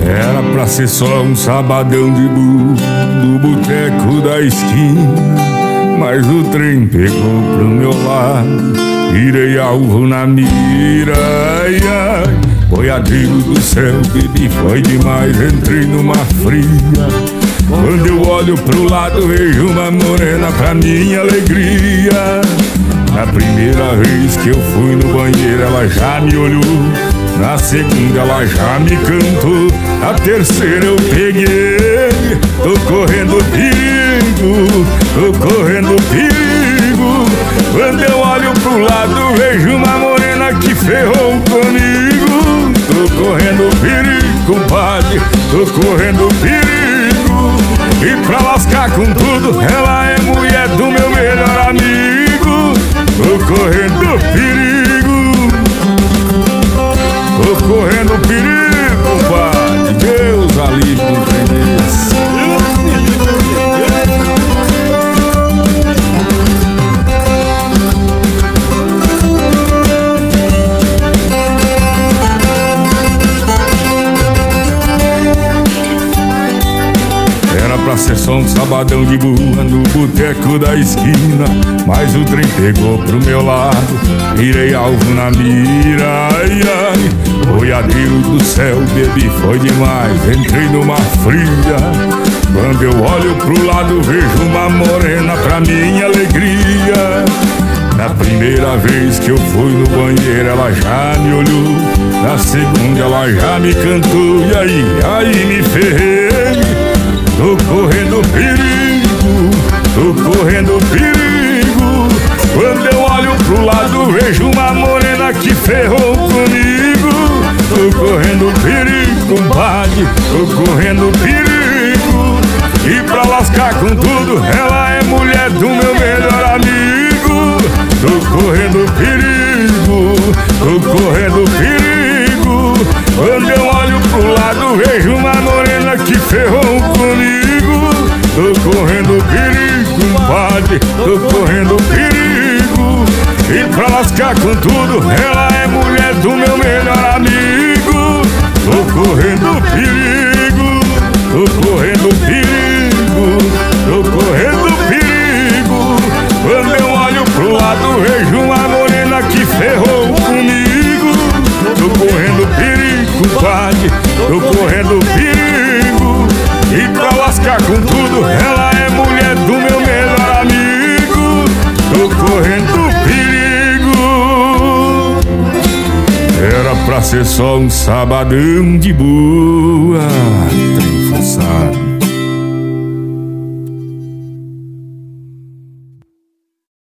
Era pra ser só um sabadão de burro no boteco da esquina, mas o trem pegou pro meu lado, virei alvo na mira. Ai, ai, boiadeiro do céu, bebi, foi demais, entrei numa fria. Quando eu olho pro lado, vejo uma morena pra minha alegria. Na primeira vez que eu fui no banheiro, ela já me olhou. Na segunda ela já me cantou, a terceira eu peguei. Tô correndo perigo, tô correndo perigo. Quando eu olho pro lado vejo uma morena que ferrou comigo. Tô correndo perigo, compadre, tô correndo perigo. E pra lascar com tudo, ela é mulher do meu melhor amigo. Tô correndo perigo, tô correndo perigo, pai. Deus alivie um trem desse. Era pra ser só um sabadão de burra no boteco da esquina, mas o trem pegou pro meu lado, virei alvo na mira. Ai, ai, boiadeiro do céu, bebi, foi demais, entrei numa fria. Quando eu olho pro lado vejo uma morena pra minha alegria. Na primeira vez que eu fui no banheiro ela já me olhou. Na segunda ela já me cantou. E aí me ferrei. Tô correndo perigo, tô correndo perigo. Quando eu olho pro lado vejo uma morena que ferrou comigo. Tô correndo perigo, compadre, tô correndo perigo. E pra lascar com tudo, ela é mulher do meu melhor amigo. Tô correndo perigo, tô correndo perigo. Quando eu olho pro lado vejo uma morena que ferrou comigo. Tô correndo perigo, compadre, tô correndo perigo. E pra lascar com tudo, ela é mulher do meu melhor amigo. Tô correndo perigo, tô correndo perigo, tô correndo perigo. Quando eu olho pro lado vejo uma morena que ferrou comigo. Tô correndo perigo, compadre, tô correndo perigo. E pra lascar com tudo, ela é mulher do meu melhor amigo. Tô correndo perigo. Era pra ser só um sabadão de boa, trem forçado.